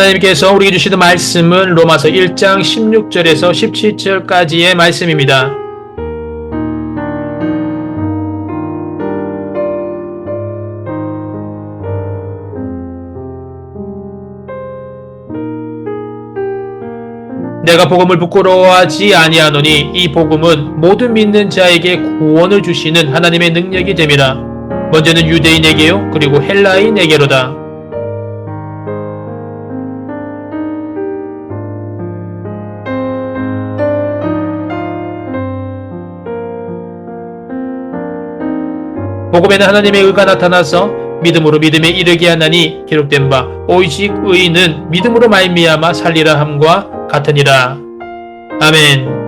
하나님께서 우리에게 주시는 말씀은 로마서 1장 16절에서 17절까지의 말씀입니다. 내가 복음을 부끄러워하지 아니하노니 이 복음은 모든 믿는 자에게 구원을 주시는 하나님의 능력이 됨이라. 먼저는 유대인에게요 그리고 헬라인에게로다. 복음에는 하나님의 의가 나타나서 믿음으로 믿음에 이르게 하나니 기록된 바 오직 의인은 믿음으로 말미암아 살리라 함과 같으니라. 아멘.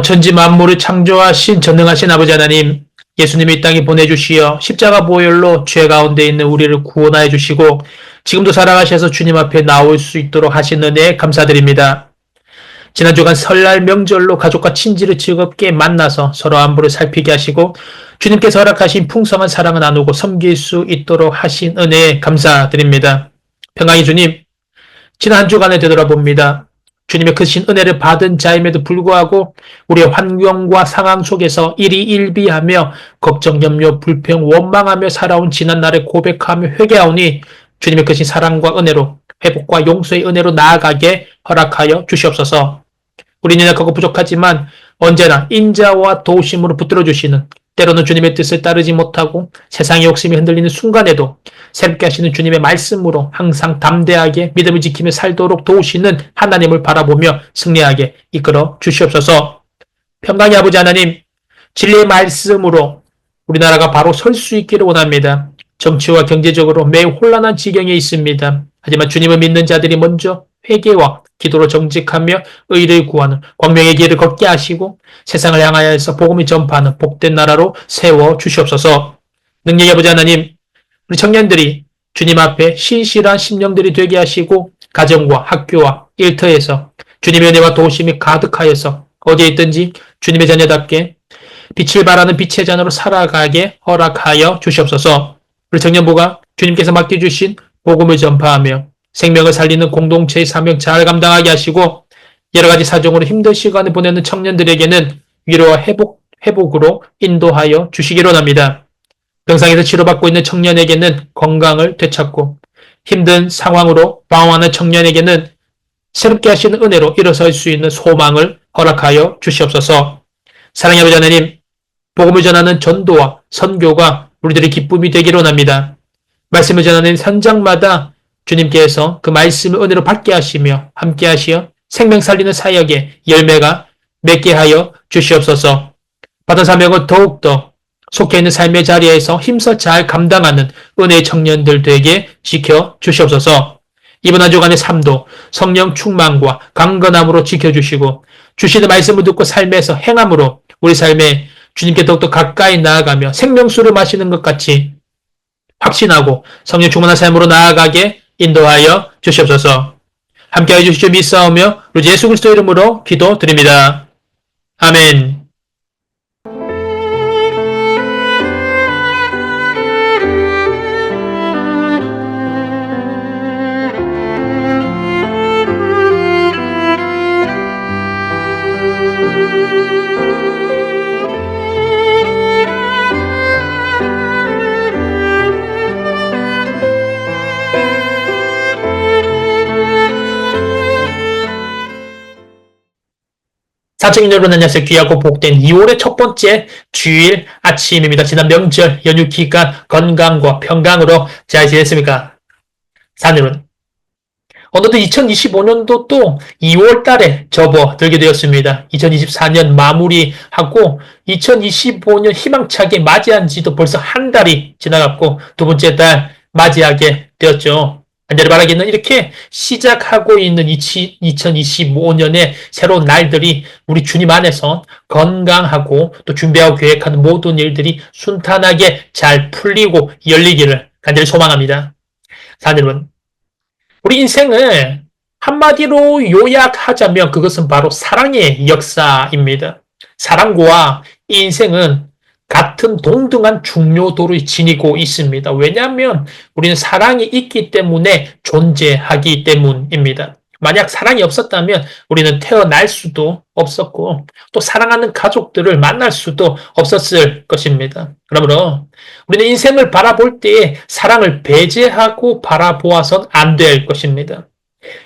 천지 만물을 창조하신 전능하신 아버지 하나님, 예수님이 이 땅에 보내주시어 십자가 보혈로 죄 가운데 있는 우리를 구원하여 주시고 지금도 살아가셔서 주님 앞에 나올 수 있도록 하신 은혜에 감사드립니다. 지난 주간 설날 명절로 가족과 친지를 즐겁게 만나서 서로 안부를 살피게 하시고 주님께서 허락하신 풍성한 사랑을 나누고 섬길 수 있도록 하신 은혜에 감사드립니다. 평강의 주님, 지난 한 주간을 되돌아봅니다. 주님의 크신 은혜를 받은 자임에도 불구하고 우리의 환경과 상황 속에서 일희일비하며 걱정, 염려, 불평, 원망하며 살아온 지난날을 고백하며 회개하오니 주님의 크신 사랑과 은혜로 회복과 용서의 은혜로 나아가게 허락하여 주시옵소서. 우리는 약하고 부족하지만 언제나 인자와 도우심으로 붙들어 주시는, 때로는 주님의 뜻을 따르지 못하고 세상의 욕심이 흔들리는 순간에도 새롭게 하시는 주님의 말씀으로 항상 담대하게 믿음을 지키며 살도록 도우시는 하나님을 바라보며 승리하게 이끌어 주시옵소서. 평강의 아버지 하나님, 진리의 말씀으로 우리나라가 바로 설 수 있기를 원합니다. 정치와 경제적으로 매우 혼란한 지경에 있습니다. 하지만 주님을 믿는 자들이 먼저 회개와 기도로 정직하며 의를 구하는 광명의 길을 걷게 하시고 세상을 향하여서 복음을 전파하는 복된 나라로 세워 주시옵소서. 능력의 아버지 하나님, 우리 청년들이 주님 앞에 신실한 심령들이 되게 하시고 가정과 학교와 일터에서 주님의 은혜와 도우심이 가득하여서 어디에 있든지 주님의 자녀답게 빛을 발하는 빛의 자녀로 살아가게 허락하여 주시옵소서. 우리 청년부가 주님께서 맡겨주신 복음을 전파하며 생명을 살리는 공동체의 사명 잘 감당하게 하시고 여러 가지 사정으로 힘든 시간을 보내는 청년들에게는 위로와 회복으로 인도하여 주시기로 합니다. 병상에서 치료받고 있는 청년에게는 건강을 되찾고 힘든 상황으로 방황하는 청년에게는 새롭게 하시는 은혜로 일어설 수 있는 소망을 허락하여 주시옵소서. 사랑의 아버지 하나님, 복음을 전하는 전도와 선교가 우리들의 기쁨이 되기로 합니다. 말씀을 전하는 현장마다 주님께서 그 말씀을 은혜로 받게 하시며 함께 하시어 생명 살리는 사역에 열매가 맺게 하여 주시옵소서. 받은 사명을 더욱더 속해 있는 삶의 자리에서 힘써 잘 감당하는 은혜의 청년들 되게 지켜 주시옵소서. 이번 한 주간의 삶도 성령 충만과 강건함으로 지켜주시고 주시는 말씀을 듣고 삶에서 행함으로 우리 삶에 주님께 더욱더 가까이 나아가며 생명수를 마시는 것 같이 확신하고 성령 충만한 삶으로 나아가게 인도하여 주시옵소서. 함께하여 주시죠. 믿사오며 우리 예수 그리스도 이름으로 기도드립니다. 아멘. 사청인 여러분 안녕하세요. 귀하고 복된 2월의 첫 번째 주일 아침입니다. 지난 명절 연휴 기간 건강과 평강으로 잘 지냈습니까? 사늘은 어느덧 2025년도 또 2월 달에 접어들게 되었습니다. 2024년 마무리하고 2025년 희망차게 맞이한 지도 벌써 한 달이 지나갔고 두 번째 달 맞이하게 되었죠. 간절히 바라기는 이렇게 시작하고 있는 2025년의 새로운 날들이 우리 주님 안에서 건강하고 또 준비하고 계획하는 모든 일들이 순탄하게 잘 풀리고 열리기를 간절히 소망합니다. 사랑하는 여러분, 우리 인생을 한마디로 요약하자면 그것은 바로 사랑의 역사입니다. 사랑과 인생은 같은 동등한 중요도를 지니고 있습니다. 왜냐하면 우리는 사랑이 있기 때문에 존재하기 때문입니다. 만약 사랑이 없었다면 우리는 태어날 수도 없었고 또 사랑하는 가족들을 만날 수도 없었을 것입니다. 그러므로 우리는 인생을 바라볼 때에 사랑을 배제하고 바라보아선 안 될 것입니다.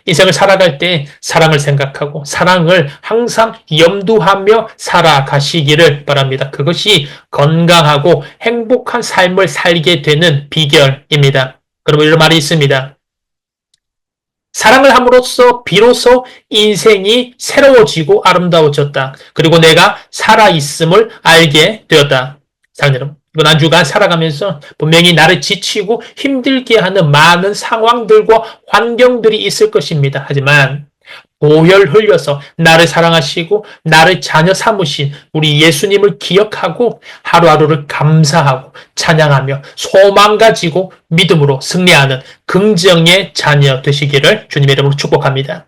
인생을 살아갈 때 사랑을 생각하고 사랑을 항상 염두하며 살아가시기를 바랍니다. 그것이 건강하고 행복한 삶을 살게 되는 비결입니다. 그러면 이런 말이 있습니다. 사랑을 함으로써 비로소 인생이 새로워지고 아름다워졌다. 그리고 내가 살아있음을 알게 되었다. 사랑하는 여러분, 이번 한 주간 살아가면서 분명히 나를 지치고 힘들게 하는 많은 상황들과 환경들이 있을 것입니다. 하지만 보혈 흘려서 나를 사랑하시고 나를 자녀 삼으신 우리 예수님을 기억하고 하루하루를 감사하고 찬양하며 소망 가지고 믿음으로 승리하는 긍정의 자녀 되시기를 주님의 이름으로 축복합니다.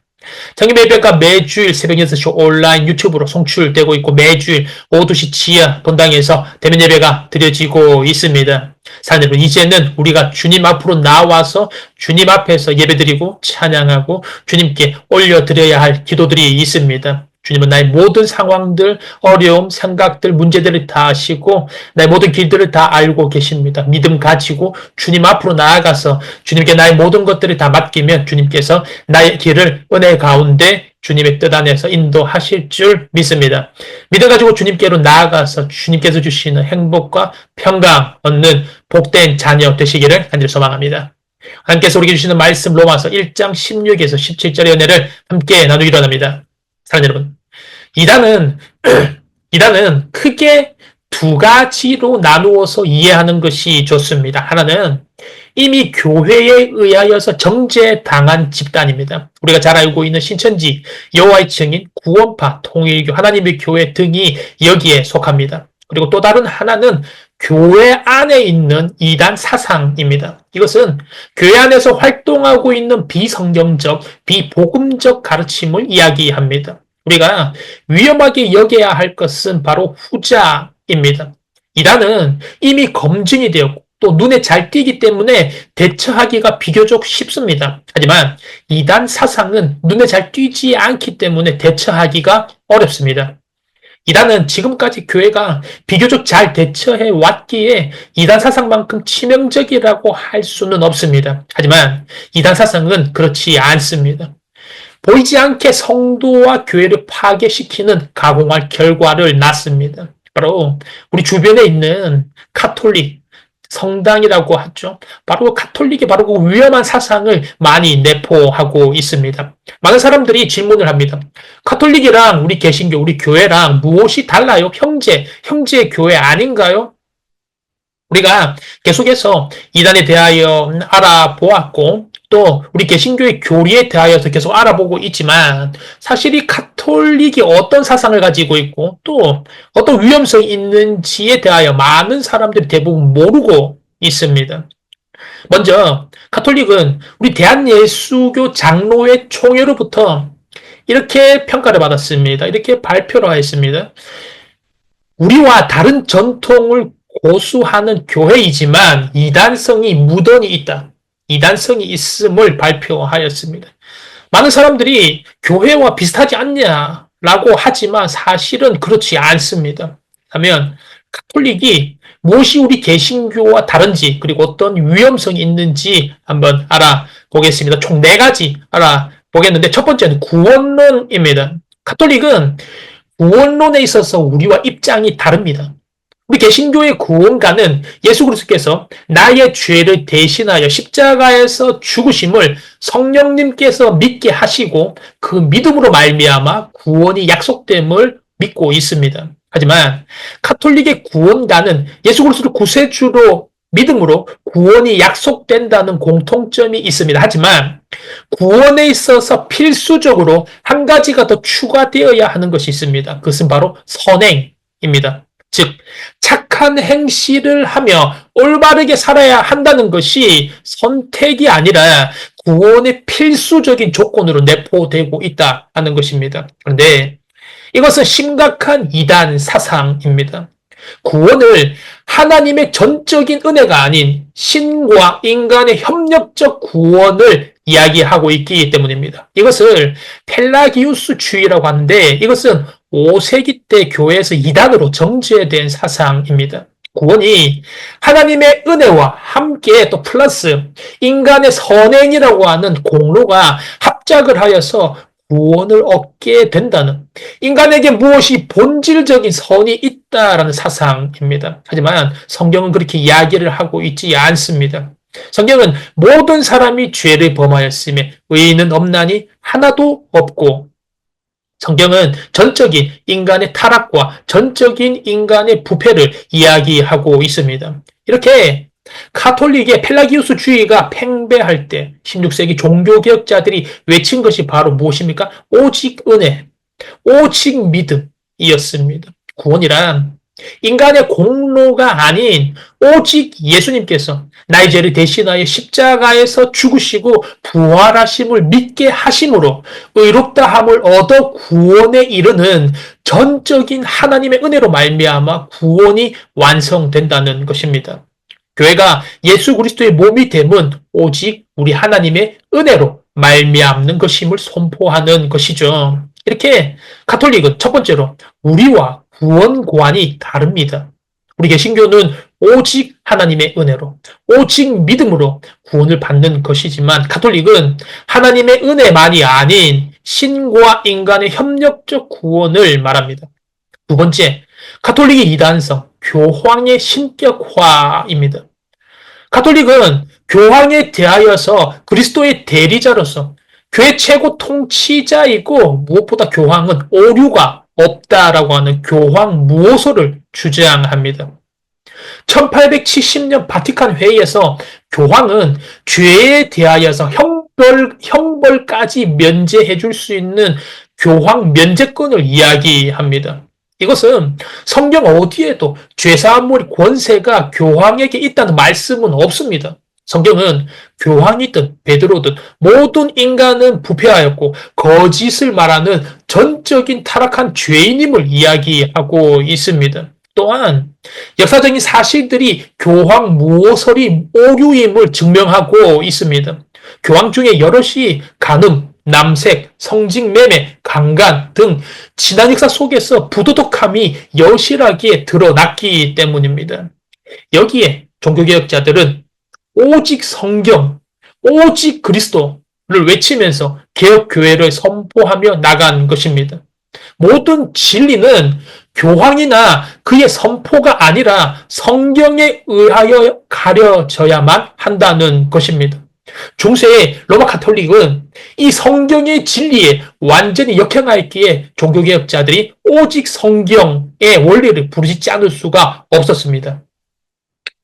정기 예배가 매주일 새벽 6시 온라인 유튜브로 송출되고 있고 매주일 오후 2시 지하 본당에서 대면 예배가 드려지고 있습니다. 사랑하는 여러분, 이제는 우리가 주님 앞으로 나와서 주님 앞에서 예배드리고 찬양하고 주님께 올려드려야 할 기도들이 있습니다. 주님은 나의 모든 상황들, 어려움, 생각들, 문제들을 다 아시고 나의 모든 길들을 다 알고 계십니다. 믿음 가지고 주님 앞으로 나아가서 주님께 나의 모든 것들을 다 맡기면 주님께서 나의 길을 은혜 가운데 주님의 뜻 안에서 인도하실 줄 믿습니다. 믿어가지고 주님께로 나아가서 주님께서 주시는 행복과 평강 얻는 복된 자녀 되시기를 간절히 소망합니다. 하나님께서 우리에게 주시는 말씀 로마서 1장 16에서 17절의 은혜를 함께 나누기로 합니다. 사랑하는 여러분, 이단은 크게 두 가지로 나누어서 이해하는 것이 좋습니다. 하나는 이미 교회에 의하여서 정죄당한 집단입니다. 우리가 잘 알고 있는 신천지, 여호와의 증인, 구원파, 통일교, 하나님의 교회 등이 여기에 속합니다. 그리고 또 다른 하나는 교회 안에 있는 이단 사상입니다. 이것은 교회 안에서 활동하고 있는 비성경적, 비복음적 가르침을 이야기합니다. 우리가 위험하게 여겨야 할 것은 바로 후자입니다. 이단은 이미 검증이 되었고 또 눈에 잘 띄기 때문에 대처하기가 비교적 쉽습니다. 하지만 이단 사상은 눈에 잘 띄지 않기 때문에 대처하기가 어렵습니다. 이단은 지금까지 교회가 비교적 잘 대처해 왔기에 이단 사상만큼 치명적이라고 할 수는 없습니다. 하지만 이단 사상은 그렇지 않습니다. 보이지 않게 성도와 교회를 파괴시키는 가공할 결과를 낳습니다. 바로 우리 주변에 있는 가톨릭, 성당이라고 하죠. 바로 가톨릭이 바로 그 위험한 사상을 많이 내포하고 있습니다. 많은 사람들이 질문을 합니다. 가톨릭이랑 우리 개신교, 우리 교회랑 무엇이 달라요? 형제 교회 아닌가요? 우리가 계속해서 이단에 대하여 알아보았고 또 우리 개신교의 교리에 대하여서 계속 알아보고 있지만 사실 이 가톨릭이 어떤 사상을 가지고 있고 또 어떤 위험성이 있는지에 대하여 많은 사람들이 대부분 모르고 있습니다. 먼저 가톨릭은 우리 대한예수교 장로회 총회로부터 이렇게 평가를 받았습니다. 이렇게 발표를 하였습니다. 우리와 다른 전통을 고수하는 교회이지만 이단성이 무던히 있다. 이단성이 있음을 발표하였습니다. 많은 사람들이 교회와 비슷하지 않냐라고 하지만 사실은 그렇지 않습니다. 하면 가톨릭이 무엇이 우리 개신교와 다른지 그리고 어떤 위험성이 있는지 한번 알아보겠습니다. 총 4가지 알아보겠는데 첫 번째는 구원론입니다. 가톨릭은 구원론에 있어서 우리와 입장이 다릅니다. 우리 개신교의 구원가는 예수 그리스도께서 나의 죄를 대신하여 십자가에서 죽으심을 성령님께서 믿게 하시고 그 믿음으로 말미암아 구원이 약속됨을 믿고 있습니다. 하지만 가톨릭의 구원가는 예수 그리스도를 구세주로 믿음으로 구원이 약속된다는 공통점이 있습니다. 하지만 구원에 있어서 필수적으로 한 가지가 더 추가되어야 하는 것이 있습니다. 그것은 바로 선행입니다. 즉 착한 행실을 하며 올바르게 살아야 한다는 것이 선택이 아니라 구원의 필수적인 조건으로 내포되고 있다 하는 것입니다. 그런데 이것은 심각한 이단 사상입니다. 구원을 하나님의 전적인 은혜가 아닌 신과 인간의 협력적 구원을 이야기하고 있기 때문입니다. 이것을 펠라기우스주의라고 하는데 이것은 5세기 때 교회에서 이단으로 정죄된 사상입니다. 구원이 하나님의 은혜와 함께 또 플러스 인간의 선행이라고 하는 공로가 합작을 하여서 구원을 얻게 된다는, 인간에게 무엇이 본질적인 선이 있다라는 사상입니다. 하지만 성경은 그렇게 이야기를 하고 있지 않습니다. 성경은 모든 사람이 죄를 범하였음에 의인은 없나니 하나도 없고, 성경은 전적인 인간의 타락과 전적인 인간의 부패를 이야기하고 있습니다. 이렇게 가톨릭의 펠라기우스주의가 팽배할 때 16세기 종교개혁자들이 외친 것이 바로 무엇입니까? 오직 은혜, 오직 믿음이었습니다. 구원이란 인간의 공로가 아닌 오직 예수님께서 나의 죄를 대신하여 십자가에서 죽으시고 부활하심을 믿게 하심으로 의롭다함을 얻어 구원에 이르는 전적인 하나님의 은혜로 말미암아 구원이 완성된다는 것입니다. 교회가 예수 그리스도의 몸이 됨은 오직 우리 하나님의 은혜로 말미암는 것임을 선포하는 것이죠. 이렇게 가톨릭은 첫 번째로 우리와 구원관이 다릅니다. 우리 개신교는 오직 하나님의 은혜로, 오직 믿음으로 구원을 받는 것이지만 가톨릭은 하나님의 은혜만이 아닌 신과 인간의 협력적 구원을 말합니다. 두 번째, 가톨릭의 이단성, 교황의 신격화입니다. 가톨릭은 교황에 대하여서 그리스도의 대리자로서 교회 최고 통치자이고 무엇보다 교황은 오류가 없다라고 하는 교황 무호소를 주장합니다. 1870년 바티칸 회의에서 교황은 죄에 대하여서 형벌까지 면제해 줄 수 있는 교황 면제권을 이야기합니다. 이것은 성경 어디에도 죄사함의 권세가 교황에게 있다는 말씀은 없습니다. 성경은 교황이든 베드로든 모든 인간은 부패하였고 거짓을 말하는 전적인 타락한 죄인임을 이야기하고 있습니다. 또한 역사적인 사실들이 교황 무호설이 오류임을 증명하고 있습니다. 교황 중에 여럿이 간음, 남색, 성직매매, 강간 등 지난 역사 속에서 부도덕함이 여실하게 드러났기 때문입니다. 여기에 종교개혁자들은 오직 성경, 오직 그리스도를 외치면서 개혁교회를 선포하며 나간 것입니다. 모든 진리는 교황이나 그의 선포가 아니라 성경에 의하여 가려져야만 한다는 것입니다. 중세의 로마 가톨릭은 이 성경의 진리에 완전히 역행하였기에 종교개혁자들이 오직 성경의 원리를 부르짖지 않을 수가 없었습니다.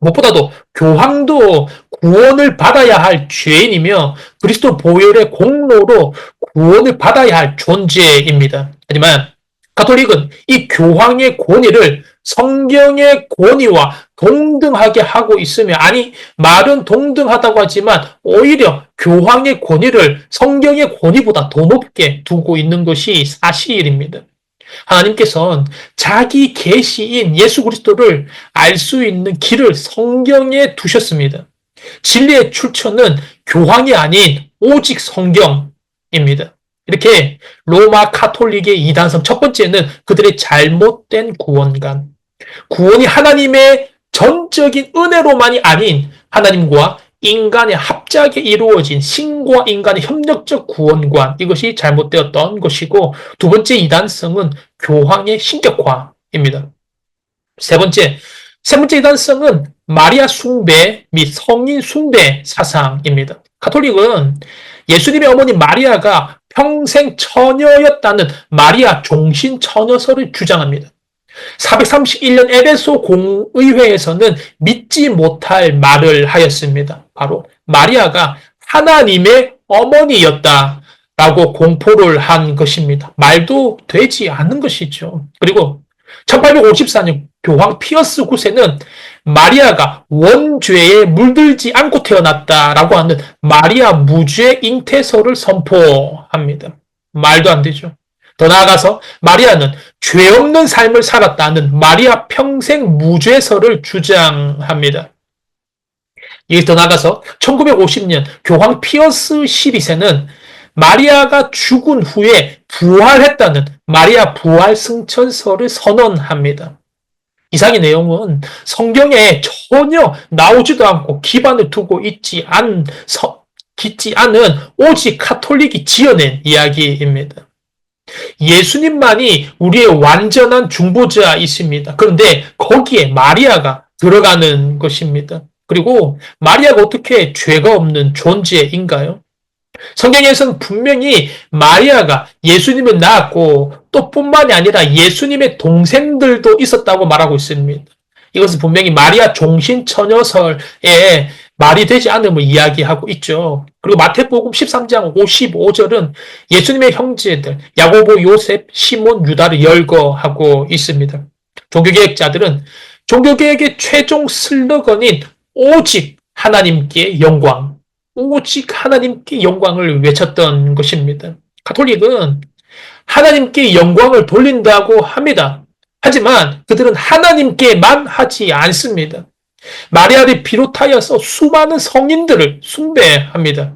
무엇보다도 교황도 구원을 받아야 할 죄인이며 그리스도 보혈의 공로로 구원을 받아야 할 존재입니다. 하지만 가톨릭은 이 교황의 권위를 성경의 권위와 동등하게 하고 있으며, 아니 말은 동등하다고 하지만 오히려 교황의 권위를 성경의 권위보다 더 높게 두고 있는 것이 사실입니다. 하나님께서는 자기 계시인 예수 그리스도를 알 수 있는 길을 성경에 두셨습니다. 진리의 출처는 교황이 아닌 오직 성경입니다. 이렇게 로마 가톨릭의 이단성, 첫 번째는 그들의 잘못된 구원관. 구원이 하나님의 전적인 은혜로만이 아닌 하나님과 인간의 합작에 이루어진 신과 인간의 협력적 구원관, 이것이 잘못되었던 것이고, 두 번째 이단성은 교황의 신격화입니다. 세 번째 이단성은 마리아 숭배 및 성인 숭배 사상입니다. 가톨릭은 예수님의 어머니 마리아가 평생 처녀였다는 마리아 종신 처녀설을 주장합니다. 431년 에베소 공의회에서는 믿지 못할 말을 하였습니다. 바로 마리아가 하나님의 어머니였다라고 공포를 한 것입니다. 말도 되지 않는 것이죠. 그리고 1854년 교황 피어스 9세는 마리아가 원죄에 물들지 않고 태어났다라고 하는 마리아 무죄 잉태설을 선포합니다. 말도 안 되죠. 더 나아가서 마리아는 죄 없는 삶을 살았다는 마리아 평생 무죄설을 주장합니다. 이게 더 나아가서 1950년 교황 피어스 12세는 마리아가 죽은 후에 부활했다는 마리아 부활 승천설을 선언합니다. 이상의 내용은 성경에 전혀 나오지도 않고 기반을 두고 있지 않은 오직 카톨릭이 지어낸 이야기입니다. 예수님만이 우리의 완전한 중보자이십니다. 그런데 거기에 마리아가 들어가는 것입니다. 그리고 마리아가 어떻게 죄가 없는 존재인가요? 성경에서는 분명히 마리아가 예수님을 낳았고 또 뿐만이 아니라 예수님의 동생들도 있었다고 말하고 있습니다. 이것은 분명히 마리아 종신처녀설에 말이 되지 않음을 이야기하고 있죠. 그리고 마태복음 13장 55절은 예수님의 형제들 야고보, 요셉, 시몬, 유다를 열거하고 있습니다. 종교개혁자들은 종교개혁의 최종 슬로건인 오직 하나님께 영광, 오직 하나님께 영광을 외쳤던 것입니다. 가톨릭은 하나님께 영광을 돌린다고 합니다. 하지만 그들은 하나님께만 하지 않습니다. 마리아를 비롯하여서 수많은 성인들을 숭배합니다.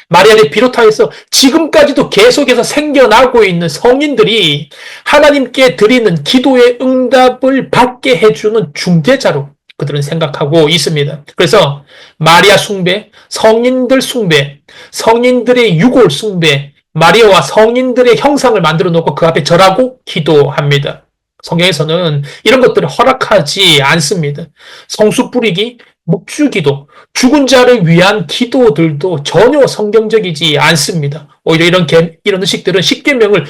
마리아를 비롯하여서 지금까지도 계속해서 생겨나고 있는 성인들이 하나님께 드리는 기도의 응답을 받게 해주는 중재자로 그들은 생각하고 있습니다. 그래서 마리아 숭배, 성인들 숭배, 성인들의 유골 숭배, 마리아와 성인들의 형상을 만들어 놓고 그 앞에 절하고 기도합니다. 성경에서는 이런 것들을 허락하지 않습니다. 성수 뿌리기, 묵주기도, 죽은 자를 위한 기도들도 전혀 성경적이지 않습니다. 오히려 이런 의식들은 십계명을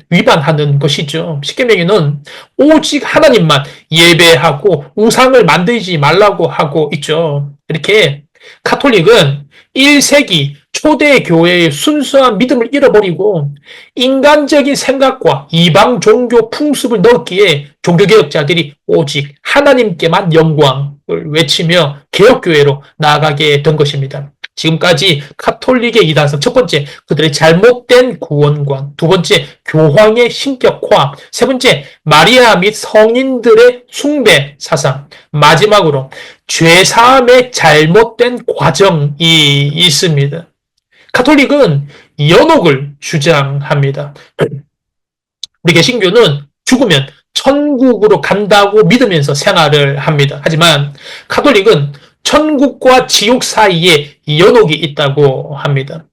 위반하는 것이죠. 십계명에는 오직 하나님만 예배하고 우상을 만들지 말라고 하고 있죠. 이렇게 카톨릭은 1세기 초대 교회의 순수한 믿음을 잃어버리고 인간적인 생각과 이방 종교 풍습을 넣었기에 종교개혁자들이 오직 하나님께만 영광을 외치며 개혁교회로 나아가게 된 것입니다. 지금까지 카톨릭의 이단성, 첫 번째, 그들의 잘못된 구원관, 두 번째, 교황의 신격화, 세 번째, 마리아 및 성인들의 숭배 사상, 마지막으로 죄사함의 잘못된 과정이 있습니다. 카톨릭은 연옥을 주장합니다. 우리 개신교는 죽으면 천국으로 간다고 믿으면서 생활을 합니다. 하지만 카톨릭은 천국과 지옥 사이에 연옥이 있다고 합니다.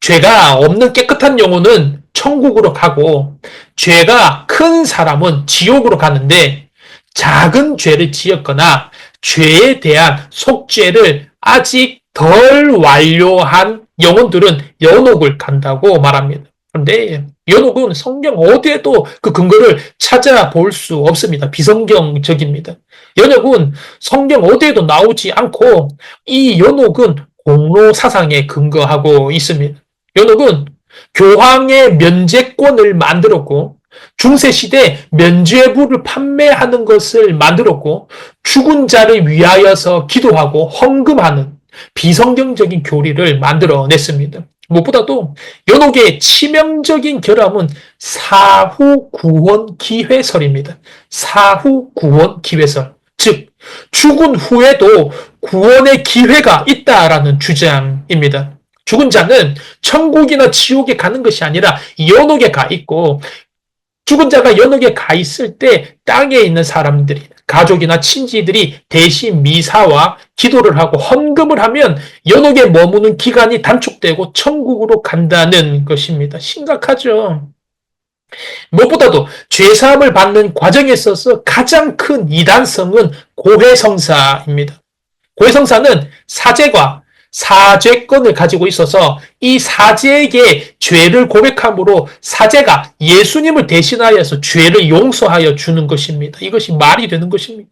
죄가 없는 깨끗한 영혼은 천국으로 가고 죄가 큰 사람은 지옥으로 가는데 작은 죄를 지었거나 죄에 대한 속죄를 아직 덜 완료한 영혼들은 연옥을 간다고 말합니다. 그런데 연옥은 성경 어디에도 그 근거를 찾아볼 수 없습니다. 비성경적입니다. 연옥은 성경 어디에도 나오지 않고 이 연옥은 공로 사상에 근거하고 있습니다. 연옥은 교황의 면죄권을 만들었고 중세시대 면죄부를 판매하는 것을 만들었고 죽은 자를 위하여서 기도하고 헌금하는 비성경적인 교리를 만들어냈습니다. 무엇보다도 연옥의 치명적인 결함은 사후 구원 기회설입니다. 사후 구원 기회설. 즉, 죽은 후에도 구원의 기회가 있다라는 주장입니다. 죽은 자는 천국이나 지옥에 가는 것이 아니라 연옥에 가 있고 죽은 자가 연옥에 가 있을 때 땅에 있는 사람들이 가족이나 친지들이 대신 미사와 기도를 하고 헌금을 하면 연옥에 머무는 기간이 단축되고 천국으로 간다는 것입니다. 심각하죠. 무엇보다도 죄사함을 받는 과정에 있어서 가장 큰 이단성은 고해성사입니다. 고해성사는 사제가 사죄권을 가지고 있어서 이 사제에게 죄를 고백함으로 사제가 예수님을 대신하여서 죄를 용서하여 주는 것입니다. 이것이 말이 되는 것입니까?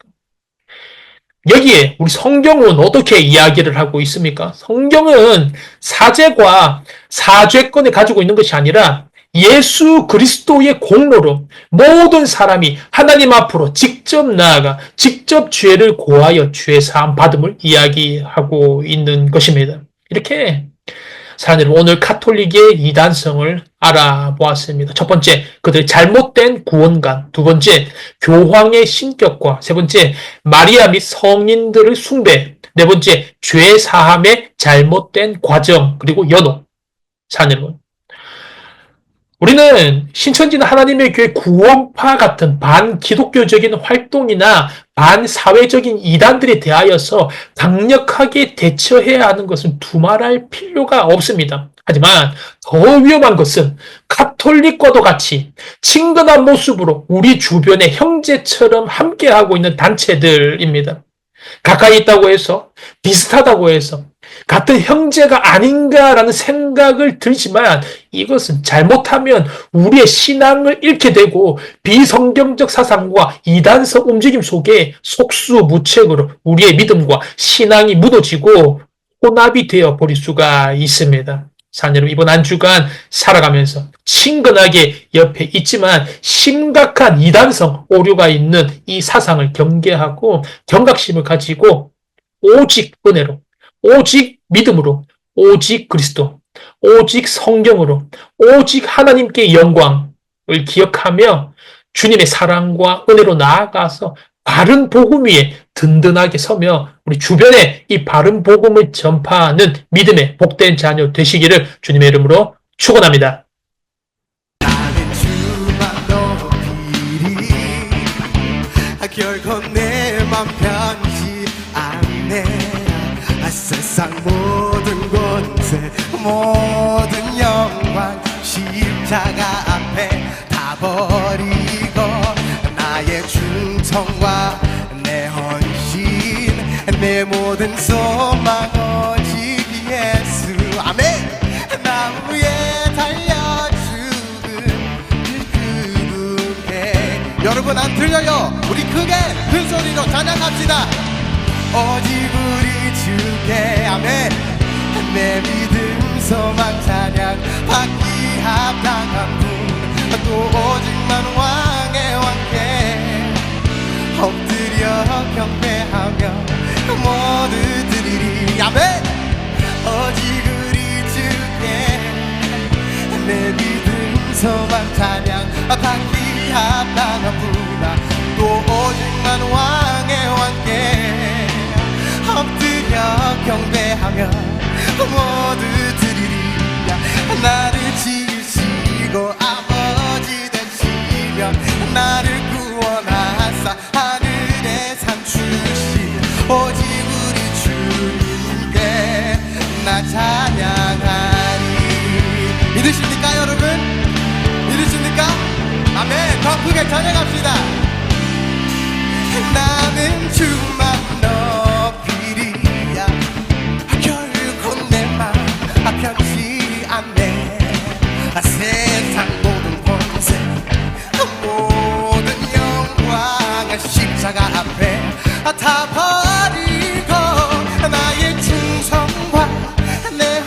여기에 우리 성경은 어떻게 이야기를 하고 있습니까? 성경은 사제가 사죄권을 가지고 있는 것이 아니라 예수 그리스도의 공로로 모든 사람이 하나님 앞으로 직접 나아가 직접 죄를 고하여 죄 사함 받음을 이야기하고 있는 것입니다. 이렇게 사람들은 오늘 카톨릭의 이단성을 알아보았습니다. 첫 번째, 그들의 잘못된 구원관. 두 번째, 교황의 신격과. 세 번째, 마리아 및 성인들의 숭배. 네 번째, 죄 사함의 잘못된 과정 그리고 연호. 사람들은 우리는 신천지는 하나님의 교회 구원파 같은 반기독교적인 활동이나 반사회적인 이단들에 대하여서 강력하게 대처해야 하는 것은 두말할 필요가 없습니다. 하지만 더 위험한 것은 가톨릭과도 같이 친근한 모습으로 우리 주변의 형제처럼 함께하고 있는 단체들입니다. 가까이 있다고 해서 비슷하다고 해서 같은 형제가 아닌가라는 생각을 들지만 이것은 잘못하면 우리의 신앙을 잃게 되고 비성경적 사상과 이단적 움직임 속에 속수무책으로 우리의 믿음과 신앙이 무너지고 혼합이 되어 버릴 수가 있습니다. 사장님, 이번 한 주간 살아가면서 친근하게 옆에 있지만 심각한 이단성 오류가 있는 이 사상을 경계하고 경각심을 가지고 오직 은혜로, 오직 믿음으로, 오직 그리스도, 오직 성경으로, 오직 하나님께 영광을 기억하며 주님의 사랑과 은혜로 나아가서 바른 복음 위에 든든하게 서며 우리 주변에 이 바른 복음을 전파하는 믿음의 복된 자녀 되시기를 주님의 이름으로 축원합니다. 나는 주만 높이리 결코 내 맘 편치 않네 세상 모든 권세 모든 영광 십자가 앞에 다 버리고 나의 충성과 내 헌신 내 모든 소망 오직 예수 아멘 나 위에 달려 죽은 그분께 여러분 안 들려요 우리 크게 큰 소리로 찬양합시다 오직 우리 주께 아멘 내 믿음 소망 찬양 받기 합당한 분 또 오직만 왕의 왕께 엎드려 경배하며 모두 드리리 아멘 오직 우리 주께 내 믿음 소망 찬양 받기 합당한 분아 또 오직만 왕의 왕께 엎드려 경배하며 모두 드리리야 나를 지으시고 아버지 되시며 나를 구원하사 하늘에 상 주신 오직 우리 주님께 나 찬양하리 믿으십니까 여러분? 믿으십니까? 아멘 더 크게 찬양합시다 나는 주만 높이리야 결코 내 맘 편치 않네 세상 모든 권세 모든 영광 십자가 앞에 다 버리고 나의 충성과 내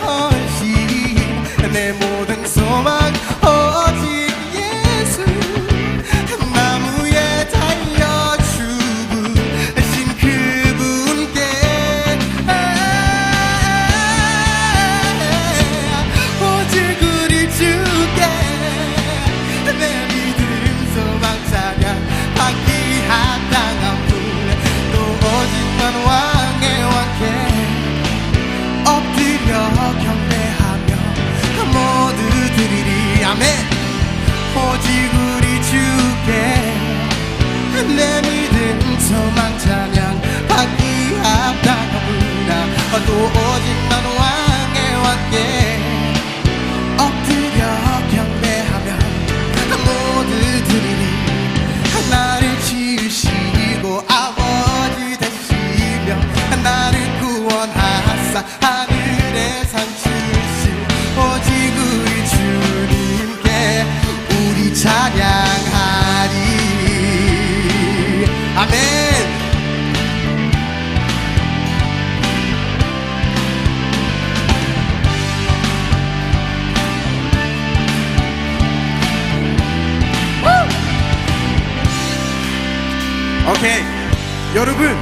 여러분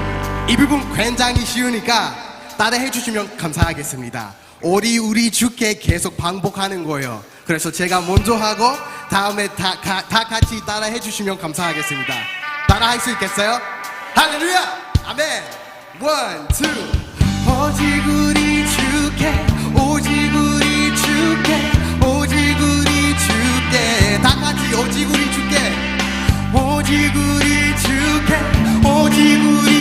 이 부분 굉장히 쉬우니까 따라해 주시면 감사하겠습니다. 우리 주께 계속 반복하는 거예요. 그래서 제가 먼저 하고 다음에 다 같이 따라해 주시면 감사하겠습니다. 따라할 수 있겠어요? 할렐루야! 아멘! 원, 투. 오직 우리 주께, 오직 우리 주께, 오직 우리 주께. 다 같이 오직 우리 주께, 오직 우리 주께, 오직 우리